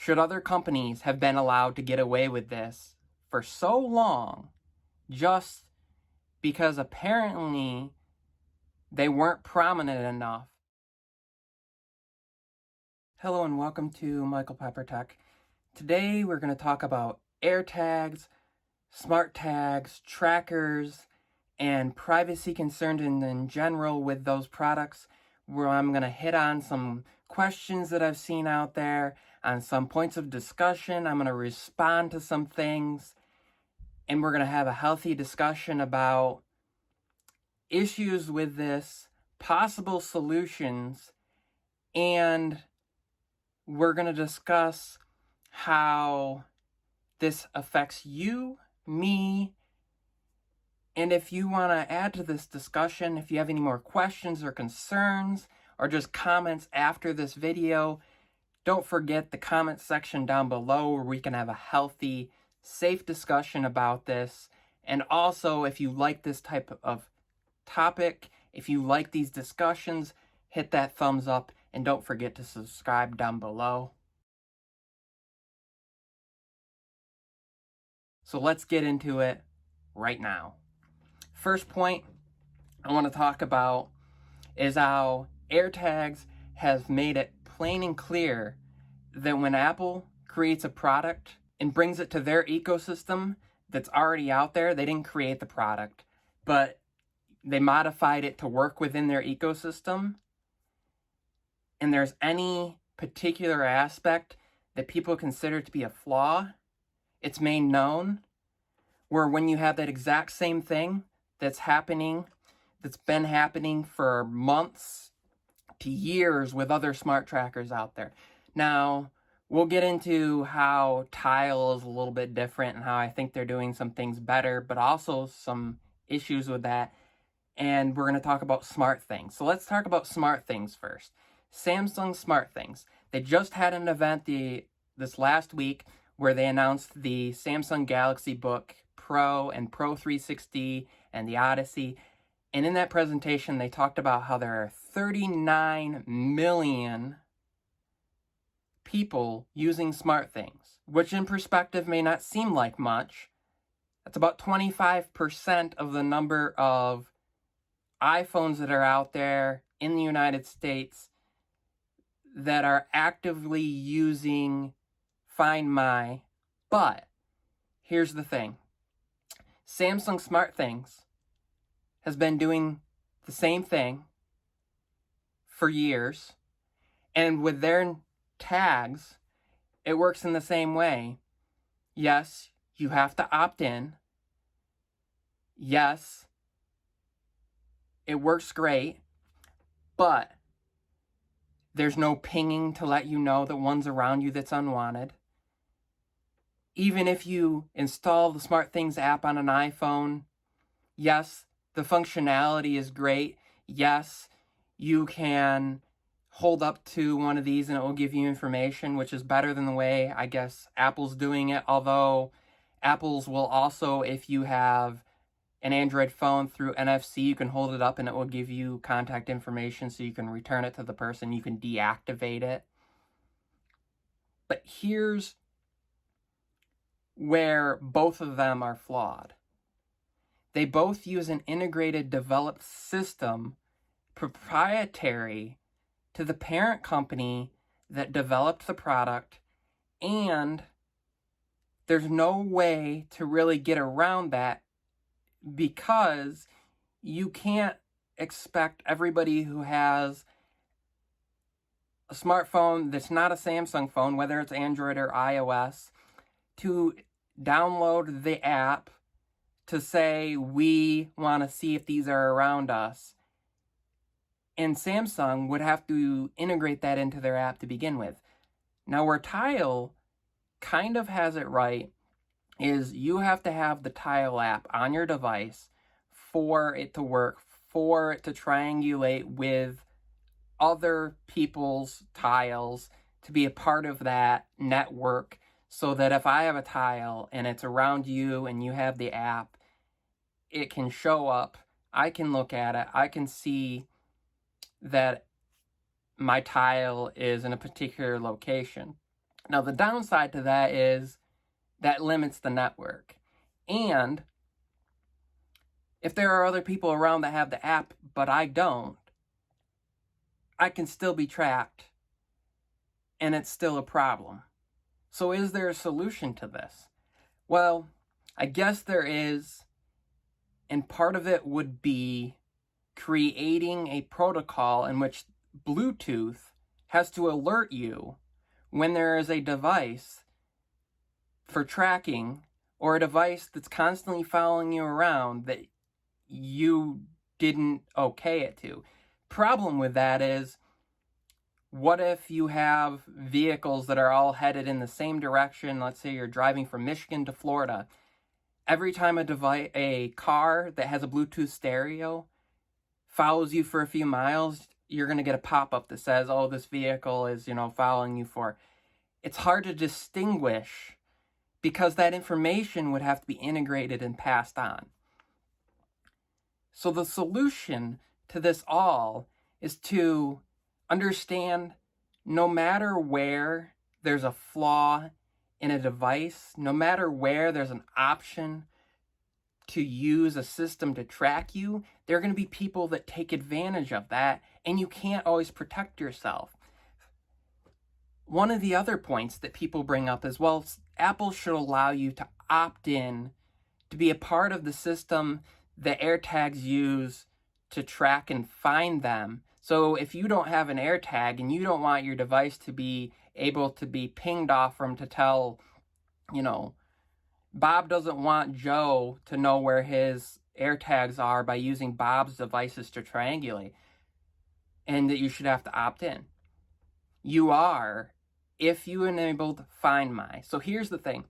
should other companies have been allowed to get away with this for so long just because apparently they weren't prominent enough? Hello and welcome to Michael Pepper Tech. Today we're going to talk about AirTags, SmartTags, trackers, and privacy concerns in general with those products, where I'm going to hit on some questions that I've seen out there, on some points of discussion. I'm going to respond to some things, and we're going to have a healthy discussion about issues with this, possible solutions, and we're going to discuss how this affects you, me, and if you want to add to this discussion, if you have any more questions or concerns or just comments after this video, don't forget the comment section down below where we can have a healthy, safe discussion about this. And also, if you like this type of topic, if you like these discussions, hit that thumbs up and don't forget to subscribe down below. So let's get into it right now. First point I want to talk about is how AirTags has made it plain and clear that when Apple creates a product and brings it to their ecosystem that's already out there, they didn't create the product, but they modified it to work within their ecosystem, and there's any particular aspect that people consider to be a flaw, it's made known, where when you have that exact same thing that's been happening for months to years with other smart trackers out there. Now, we'll get into how Tile is a little bit different and how I think they're doing some things better, but also some issues with that. And we're going to talk about SmartThings. So let's talk about SmartThings first. Samsung SmartThings. They just had an event this last week where they announced the Samsung Galaxy Book Pro and Pro 360 and the Odyssey. And in that presentation, they talked about how there are 39 million people using SmartThings, which in perspective may not seem like much. That's about 25% of the number of iPhones that are out there in the United States that are actively using Find My. But here's the thing. Samsung SmartThings has been doing the same thing for years, and with their tags, it works in the same way. Yes, you have to opt in. Yes, it works great, but there's no pinging to let you know that one's around you that's unwanted. Even if you install the SmartThings app on an iPhone, yes, the functionality is great. Yes, you can hold up to one of these and it will give you information, which is better than the way, I guess, Apple's doing it. Although Apple's will also, if you have an Android phone through NFC, you can hold it up and it will give you contact information so you can return it to the person. You can deactivate it. But here's where both of them are flawed. They both use an integrated developed system proprietary to the parent company that developed the product, and there's no way to really get around that because you can't expect everybody who has a smartphone that's not a Samsung phone, whether it's Android or iOS, to download the app to say, we want to see if these are around us. And Samsung would have to integrate that into their app to begin with. Now, where Tile kind of has it right is you have to have the Tile app on your device for it to work, for it to triangulate with other people's tiles, to be a part of that network, so that if I have a tile and it's around you and you have the app, it can show up, I can look at it, I can see that my tile is in a particular location. Now, the downside to that is that limits the network. And if there are other people around that have the app, but I don't, I can still be tracked, and it's still a problem. So is there a solution to this? Well, I guess there is, and part of it would be creating a protocol in which Bluetooth has to alert you when there is a device for tracking or a device that's constantly following you around that you didn't okay it to. Problem with that is, what if you have vehicles that are all headed in the same direction? Let's say you're driving from Michigan to Florida. Every time a car that has a Bluetooth stereo follows you for a few miles, you're going to get a pop-up that says, oh, this vehicle is, following you for. It's hard to distinguish because that information would have to be integrated and passed on. So the solution to this all is to understand, no matter where there's a flaw in a device, no matter where there's an option to use a system to track you, there are going to be people that take advantage of that, and you can't always protect yourself. One of the other points that people bring up is, well, Apple should allow you to opt in to be a part of the system that AirTags use to track and find them. So if you don't have an AirTag and you don't want your device to be able to be pinged off from to tell, Bob doesn't want Joe to know where his AirTags are by using Bob's devices to triangulate, and that you should have to opt in. You are, if you enabled Find My. So here's the thing.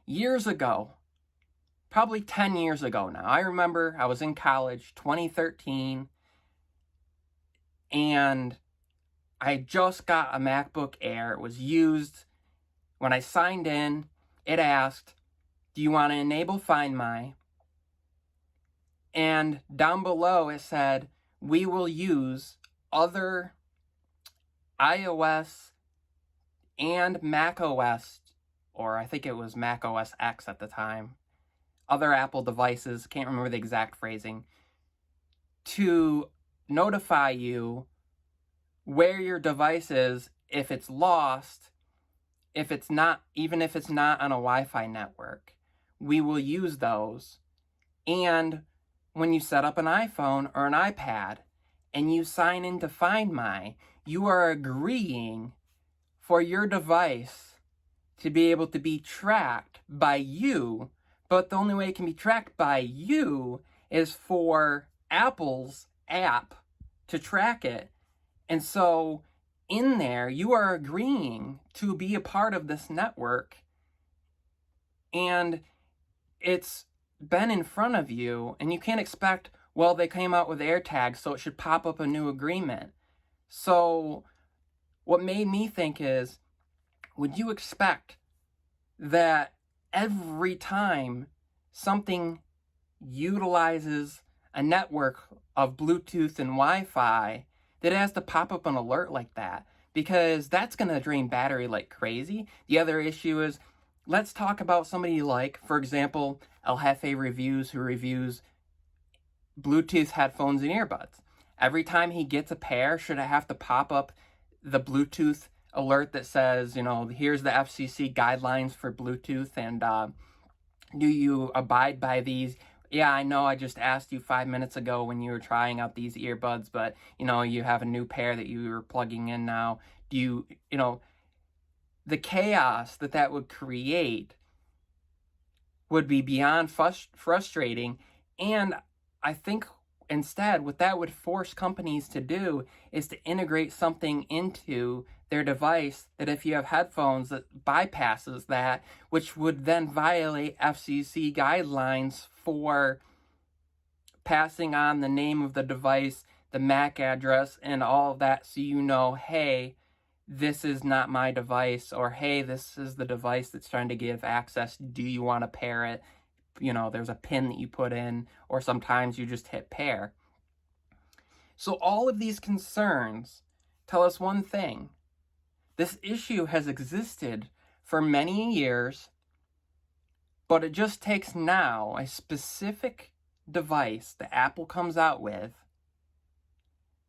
Years ago, probably 10 years ago now, I remember I was in college, 2013, and I just got a MacBook Air. It was used. When I signed in, it asked, do you want to enable Find My? And down below it said, we will use other iOS and macOS, or I think it was macOS X at the time, other Apple devices, can't remember the exact phrasing, to notify you where your device is if it's lost, if it's not, even if it's not on a Wi-Fi network. We will use those. And when you set up an iPhone or an iPad and you sign in to Find My, you are agreeing for your device to be able to be tracked by you, but the only way it can be tracked by you is for Apple's app to track it. And so in there, you are agreeing to be a part of this network, and it's been in front of you, and you can't expect, well, they came out with AirTags, so it should pop up a new agreement. So what made me think is, would you expect that every time something utilizes a network of Bluetooth and Wi-Fi, that it has to pop up an alert like that? Because that's going to drain battery like crazy. The other issue is, let's talk about somebody like, for example, El Jefe Reviews, who reviews Bluetooth headphones and earbuds. Every time he gets a pair, should it have to pop up the Bluetooth alert that says, here's the FCC guidelines for Bluetooth, and do you abide by these? Yeah, I know I just asked you 5 minutes ago when you were trying out these earbuds, but, you have a new pair that you were plugging in now. Do you, the chaos that would create would be beyond frustrating. And I think instead what that would force companies to do is to integrate something into their device that, if you have headphones, that bypasses that, which would then violate FCC guidelines for passing on the name of the device, the MAC address, and all of that, so hey, this is not my device, or hey, this is the device that's trying to give access. Do you want to pair it? There's a pin that you put in, or sometimes you just hit pair. So all of these concerns tell us one thing. This issue has existed for many years, but it just takes now a specific device that Apple comes out with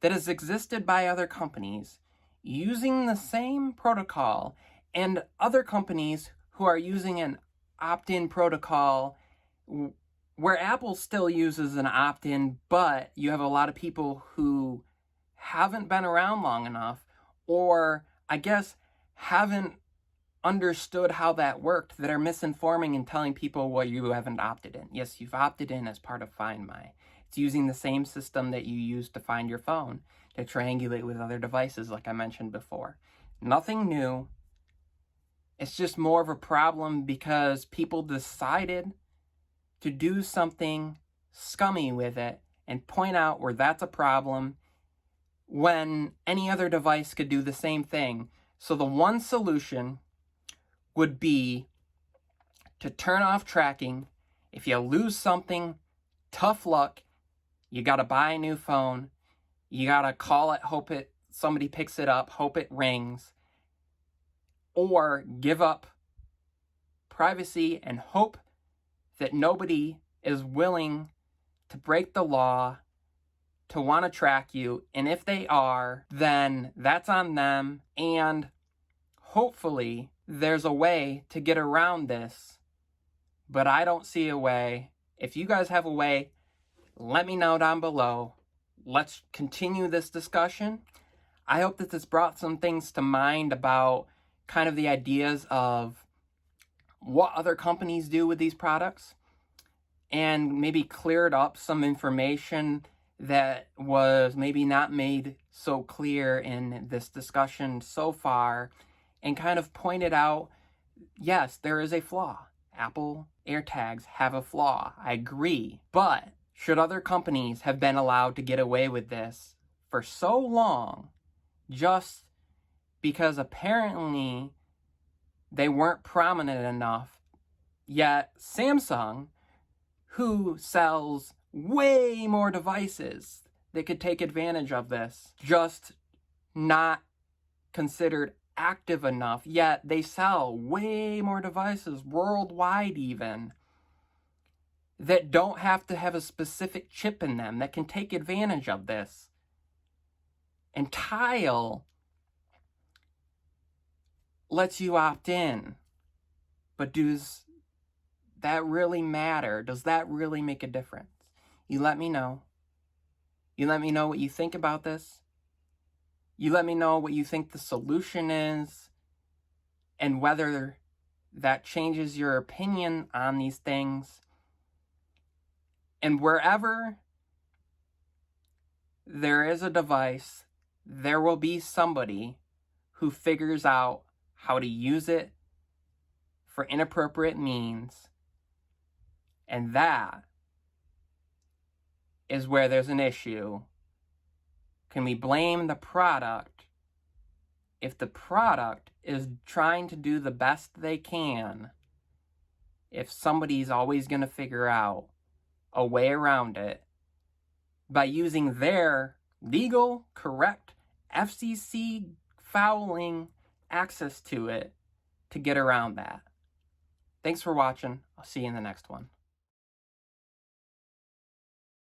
that has existed by other companies using the same protocol, and other companies who are using an opt-in protocol where Apple still uses an opt-in, but you have a lot of people who haven't been around long enough, or I guess haven't understood how that worked, that are misinforming and telling people, well, you haven't opted in. Yes, you've opted in as part of Find My. It's using the same system that you use to find your phone, to triangulate with other devices, like I mentioned before. Nothing new. It's just more of a problem because people decided to do something scummy with it and point out where that's a problem when any other device could do the same thing. So the one solution would be to turn off tracking. If you lose something, tough luck. You got to buy a new phone. You got to call it, hope somebody picks it up, hope it rings. Or give up privacy and hope that nobody is willing to break the law to want to track you. And if they are, then that's on them. And hopefully there's a way to get around this. But I don't see a way. If you guys have a way, let me know down below. Let's continue this discussion. I hope that this brought some things to mind about kind of the ideas of what other companies do with these products, and maybe cleared up some information that was maybe not made so clear in this discussion so far, and kind of pointed out, yes, there is a flaw. Apple AirTags have a flaw. I agree. But should other companies have been allowed to get away with this for so long just because apparently they weren't prominent enough? Yet Samsung, who sells way more devices that could take advantage of this, just not considered active enough, yet they sell way more devices worldwide even that don't have to have a specific chip in them that can take advantage of this. And Tile lets you opt in, but does that really matter? Does that really make a difference? You let me know. You let me know what you think about this. You let me know what you think the solution is, and whether that changes your opinion on these things. And wherever there is a device, there will be somebody who figures out how to use it for inappropriate means. And that is where there's an issue. Can we blame the product if the product is trying to do the best they can, if somebody's always going to figure out a way around it by using their legal, correct, FCC fouling access to it to get around that? Thanks for watching. I'll see you in the next one.